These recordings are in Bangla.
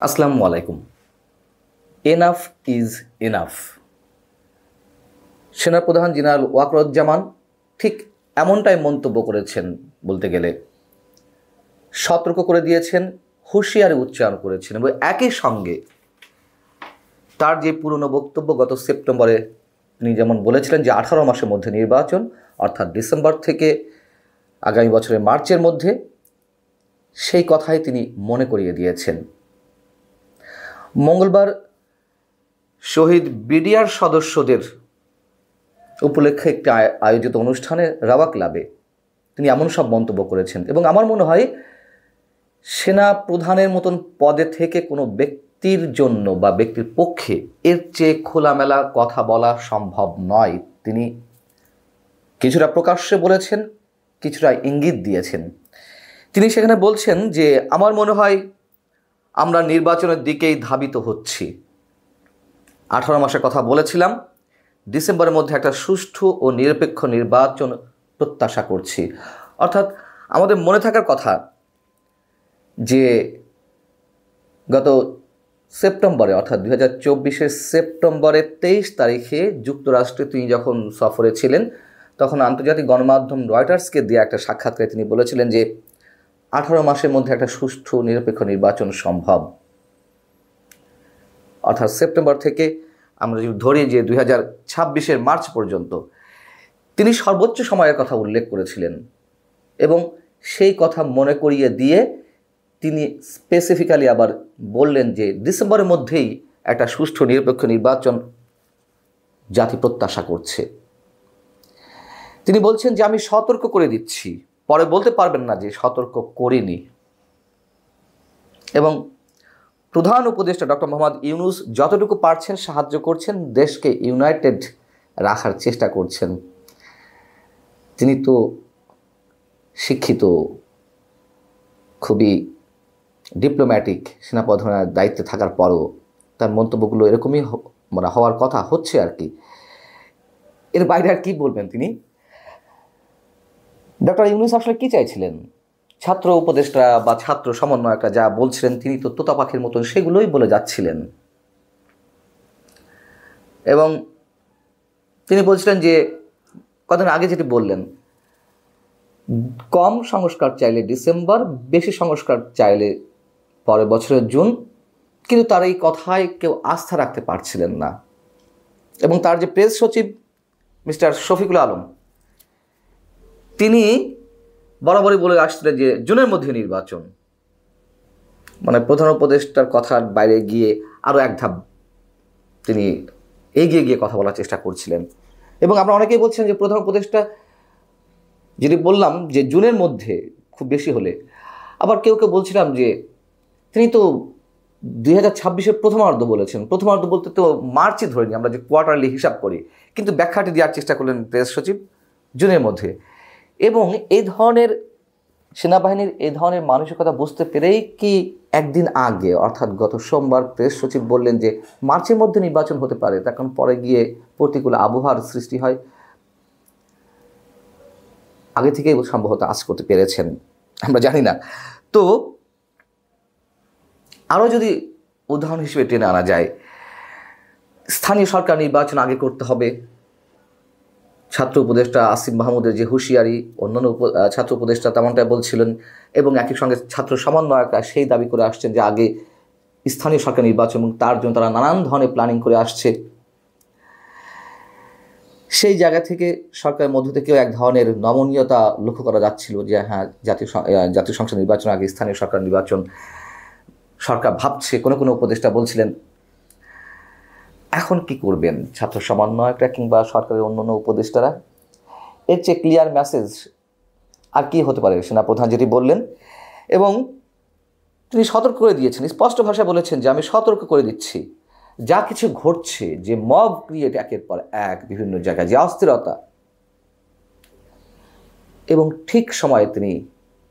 আসসালামু আলাইকুম। Enough is enough. সেনাপ্রধান জেনারেল ওয়াকরুজ্জামান ঠিক এমনটাই মন্তব্য করেছেন। বলতে গেলে সতর্ক করে দিয়েছেন, হুঁশিয়ারি উচ্চারণ করেছেন এবং একই সঙ্গে তার যে পুরনো বক্তব্য গত সেপ্টেম্বরে তিনি যেমন বলেছিলেন যে 18 মাসের মধ্যে নির্বাচন, অর্থাৎ ডিসেম্বর থেকে আগামী বছরের মার্চের মধ্যে, সেই কথাই তিনি মনে করিয়ে দিয়েছেন। মঙ্গলবার শহীদ বিডিআর সদস্যদের উপলক্ষে একটি আয়োজিত অনুষ্ঠানে রাওয়া ক্লাবে তিনি এমন সব মন্তব্য করেছেন এবং আমার মনে হয় সেনা প্রধানের মতন পদে থেকে কোনো ব্যক্তির জন্য বা ব্যক্তির পক্ষে এর চেয়ে খোলামেলা কথা বলা সম্ভব নয়। তিনি কিছুটা প্রকাশ্যে বলেছেন, কিছুটা ইঙ্গিত দিয়েছেন। তিনি সেখানে বলছেন যে আমার মনে হয় আমরা নির্বাচনের দিকেই ধাবিত হচ্ছি। 18 মাসের কথা বলেছিলাম, ডিসেম্বরের মধ্যে একটা সুষ্ঠু ও নিরপেক্ষ নির্বাচন প্রত্যাশা করছি। অর্থাৎ আমাদের মনে থাকার কথা যে গত সেপ্টেম্বরে, অর্থাৎ 2024 সেপ্টেম্বরের 23 তারিখে যুক্তরাষ্ট্রে তিনি যখন সফরে ছিলেন, তখন আন্তর্জাতিক গণমাধ্যম রয়টার্সকে দেওয়া একটা সাক্ষাৎকারে তিনি বলেছিলেন যে 18 মাসের মধ্যে একটা সুষ্ঠু নিরপেক্ষ নির্বাচন সম্ভব। অর্থাৎ সেপ্টেম্বর থেকে আমরা যদি ধরি যে 2026 মার্চ পর্যন্ত তিনি সর্বোচ্চ সময়ের কথা উল্লেখ করেছিলেন এবং সেই কথা মনে করিয়ে দিয়ে তিনি স্পেসিফিক্যালি আবার বললেন যে ডিসেম্বরের মধ্যেই একটা সুষ্ঠু নিরপেক্ষ নির্বাচন জাতি প্রত্যাশা করছে। তিনি বলছেন যে আমি সতর্ক করে দিচ্ছি, পরে বলতে পারবেন না যে সতর্ক করিনি। এবং প্রধান উপদেষ্টা ডক্টর মোহাম্মদ ইউনূস যতটুকু পারছেন সাহায্য করছেন, দেশকে ইউনাইটেড রাখার চেষ্টা করছেন। তিনি তো শিক্ষিত, খুবই ডিপ্লোম্যাটিক, সেনাপ্রধানের দায়িত্বে থাকার পরও তার মন্তব্যগুলো এরকমই হওয়ার কথা হচ্ছে আর কি। এর বাইরে আর কি বলবেন তিনি? ডক্টর ইউনূস আসলে কি চাইছিলেন? ছাত্র উপদেষ্টা বা ছাত্র সমন্বয়করা যা বলছিলেন তিনি তো তোতা পাখির মতন সেগুলোই বলে যাচ্ছিলেন এবং তিনি বলছিলেন যে কদিন আগে যেটি বললেন, কম সংস্কার চাইলে ডিসেম্বর, বেশি সংস্কার চাইলে পরের বছরের জুন। কিন্তু তার এই কথায় কেউ আস্থা রাখতে পারছিলেন না এবং তার যে প্রেস সচিব মিস্টার শফিকুল আলম, তিনি বরাবরই বলে আসছিলেন যে জুনের মধ্যে নির্বাচন। মানে প্রধান উপদেষ্টার কথার বাইরে গিয়ে আরও এক ধাপ তিনি এগিয়ে গিয়ে কথা বলার চেষ্টা করছিলেন এবং আমরা অনেকেই বলছেন যে প্রধান উপদেষ্টা, যেটি বললাম যে জুনের মধ্যে খুব বেশি হলে, আবার কেউ কেউ বলছিলাম যে তিনি তো 2026 প্রথমার্ধ বলেছেন। প্রথমার্ধ বলতে তো মার্চই ধরিনি আমরা, যে কোয়ার্টারলি হিসাব করি, কিন্তু ব্যাখ্যাটি দেওয়ার চেষ্টা করলেন প্রেস সচিব জুনের মধ্যে। এবং এই ধরনের সেনাবাহিনীর এই ধরনের মানসিকতা বুঝতে পেরেই কি একদিন আগে, অর্থাৎ গত সোমবার, প্রেস সচিব বললেন যে মার্চের মধ্যে নির্বাচন হতে পারে, তখন পরে গিয়ে প্রতিকূল আবহাওয়ার সৃষ্টি হয়। আগে থেকেই সম্ভবত আজ করতে পেরেছেন, আমরা জানি না। তো আরও যদি উদাহরণ হিসেবে টেনে আনা যায়, স্থানীয় সরকার নির্বাচন আগে করতে হবে। ছাত্র উপদেষ্টা আসিফ মাহমুদের যে হুঁশিয়ারি, অন্যান্য ছাত্র উপদেষ্টা তেমনটাই বলছিলেন এবং একই সঙ্গে ছাত্র সমন্বয়করা সেই দাবি করে আসছেন যে আগে স্থানীয় সরকার নির্বাচন, এবং তার জন্য তারা নানান ধরনের প্ল্যানিং করে আসছে। সেই জায়গা থেকে সরকারের মধ্য থেকেও এক ধরনের নমনীয়তা লক্ষ্য করা যাচ্ছিল যে হ্যাঁ, জাতীয় সংসদ নির্বাচন আগে স্থানীয় সরকার নির্বাচন সরকার ভাবছে, কোনো কোনো উপদেষ্টা বলছিলেন। এখন কি করবেন ছাত্র সমন্বয়করা কিংবা সরকারের অন্যান্য উপদেষ্টারা? এর চেয়ে ক্লিয়ার মেসেজ আর কি হতে পারে? সেনাপ্রধান যেটি বললেন এবং তিনি সতর্ক করে দিয়েছেন, স্পষ্ট ভাষায় বলেছেন যে আমি সতর্ক করে দিচ্ছি, যা কিছু ঘটছে, যে মব ক্রিয়েট একের পর এক বিভিন্ন জায়গায়, যে অস্থিরতা, এবং ঠিক সময়ে তিনি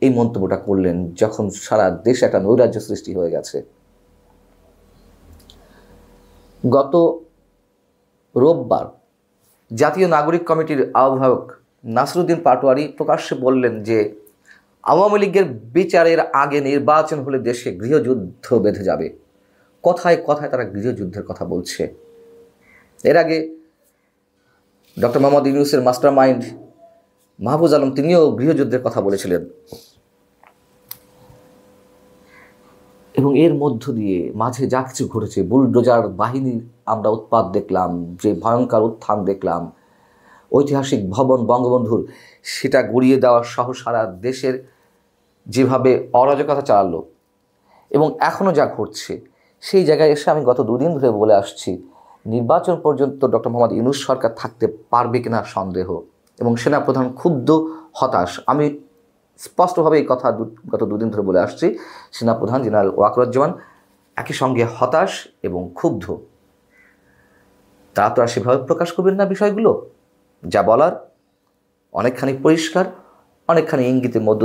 এই মন্তব্যটা করলেন যখন সারা দেশে একটা নৈরাজ্য সৃষ্টি হয়ে গেছে। গত রোববার জাতীয় নাগরিক কমিটির আহ্বায়ক নাসিরুদ্দিন পাটোয়ারি প্রকাশ্যে বললেন যে আওয়ামী লীগের বিচারের আগে নির্বাচন হলে দেশে গৃহযুদ্ধ বেঁধে যাবে। কথায় কথায় তারা গৃহযুদ্ধের কথা বলছে। এর আগে ডক্টর মোহাম্মদ ইউনূসের মাস্টার মাইন্ড মাহফুজ আলম তিনিও গৃহযুদ্ধের কথা বলেছিলেন। এবং এর মধ্য দিয়ে মাঝে যা কিছু ঘটেছে, বুলডোজার বাহিনীর আমরা উৎপাত দেখলাম, যে ভয়ঙ্কর উত্থান দেখলাম, ঐতিহাসিক ভবন বঙ্গবন্ধুর সেটা গুড়িয়ে দেওয়ার সহ সারা দেশের যেভাবে অরাজকতা চালালো, এবং এখনও যা ঘটছে, সেই জায়গায় এসে আমি গত দুদিন ধরে বলে আসছি, নির্বাচন পর্যন্ত ডক্টর মোহাম্মদ ইউনূস সরকার থাকতে পারবে কিনা সন্দেহ। এবং সেনাপ্রধান ক্ষুব্ধ, হতাশ। আমি স্পষ্টভাবে এই কথা গত দুদিন ধরে বলে আসছি, সেনাপ্রধান জেনারেল ওয়াকারুজ্জামান একই সঙ্গে হতাশ এবং ক্ষুব্ধ। তারা তো আর সেভাবে প্রকাশ করবেন না বিষয়গুলো। যা বলার অনেকখানি পরিষ্কার, অনেকখানি ইঙ্গিতের মধ্য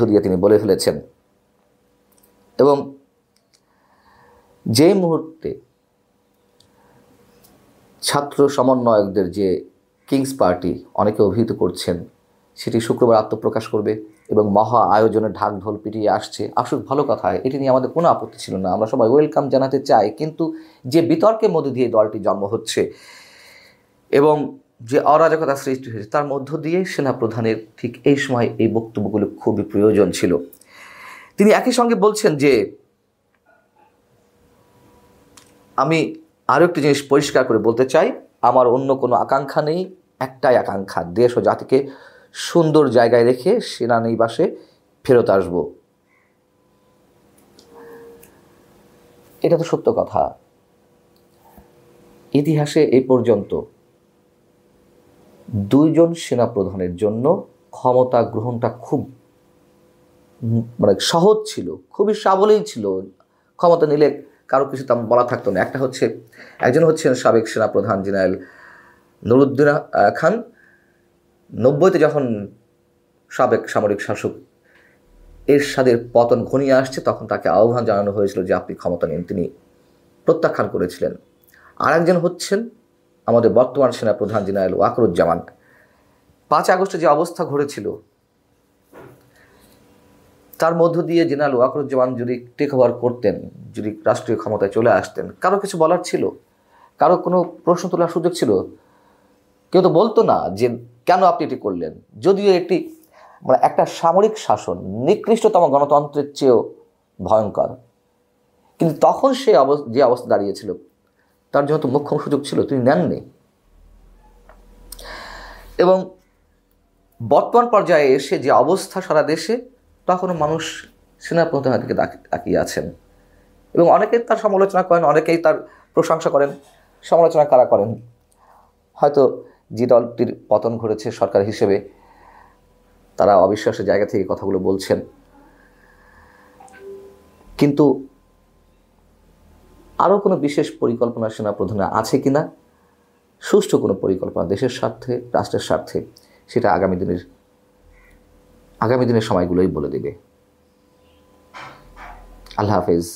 দিয়ে তিনি বলে ফেলেছেন। এবং যে মুহূর্তে ছাত্র সমন্বয়কদের যে কিংস পার্টি অনেকে অভিহিত করছেন, সেটি শুক্রবার আত্মপ্রকাশ করবে এবং মহা আয়োজনে ঢাক ঢোল পিটিয়ে আসছে। আসুক, ভালো কথা, এটি নিয়ে আমাদের কোনো আপত্তি ছিল না, আমরা সবাই ওয়েলকাম জানাতে চাই। কিন্তু যে বিতর্কের মধ্যে দিয়ে দলটি জন্ম হচ্ছে এবং যে অরাজকতা সৃষ্টি হয়েছে, তার মধ্য দিয়ে সেনাপ্রধানের ঠিক এই সময় এই বক্তব্যগুলো খুবই প্রয়োজন ছিল। তিনি একই সঙ্গে বলছেন যে, আমি আরও একটি জিনিস পরিষ্কার করে বলতে চাই, আমার অন্য কোনো আকাঙ্ক্ষা নেই, একটাই আকাঙ্ক্ষা, দেশ ও জাতিকে সুন্দর জায়গায় রেখে সেনানিবাসে ফেরত আসব। এটা তো সত্য কথা। ইতিহাসে এই পর্যন্ত দুইজন সেনাপ্রধানের জন্য ক্ষমতা গ্রহণটা খুব সহজ ছিল, খুবই সাবলীল ছিল। ক্ষমতা নিলে কারো কিছু তেমন বলা থাকতো না। একজন হচ্ছেন সাবেক সেনাপ্রধান জেনারেল নুরুদ্দিন খান। 90-তে যখন সাবেক সামরিক শাসক এরশাদের পতন ঘনিয়ে আসছে, তখন তাকে আহ্বান জানানো হয়েছিল যে আপনি ক্ষমতা নিন, তিনি প্রত্যাখ্যান করেছিলেন। আর একজন হচ্ছেন আমাদের বর্তমান সেনাপ্রধান জেনারেল ওয়াকারুজ্জামান। 5 আগস্টে যে অবস্থা ঘটেছিল, তার মধ্য দিয়ে জেনারেল ওয়াকারুজ্জামান যদি টেক ওভার করতেন, যদি রাষ্ট্রীয় ক্ষমতায় চলে আসতেন, কারো কিছু বলার ছিল? কারো কোনো প্রশ্ন তোলার সুযোগ ছিল? কেউ তো বলতো না যে কেন আপনি এটি করলেন। যদিও এটি একটা সামরিক শাসন নিকৃষ্টতম গণতন্ত্রের চেয়েও ভয়ঙ্কর, কিন্তু তখন যে অবস্থা দাঁড়িয়েছিল, তার জন্য তো মোক্ষম সুযোগ ছিল, তিনি নেননি। এবং বর্তমান পর্যায়ে এসে যে অবস্থা সারা দেশে, তখনও মানুষ সেনাপ্রধানের দিকে তাকিয়ে আছেন এবং অনেকেই তার সমালোচনা করেন, অনেকেই তার প্রশংসা করেন। সমালোচনা কারা করেন? হয়তো যে দলটির পতন ঘটেছে সরকার হিসেবে, তারা অবিশ্বাসের জায়গা থেকে কথাগুলো বলছেন। কিন্তু আরও কোনো বিশেষ পরিকল্পনা সেনাপ্রধানের আছে কিনা, সুষ্ঠু কোনো পরিকল্পনা দেশের স্বার্থে, রাষ্ট্রের স্বার্থে, সেটা আগামী দিনের সময়গুলোই বলে দেবে। আল্লাহ হাফেজ।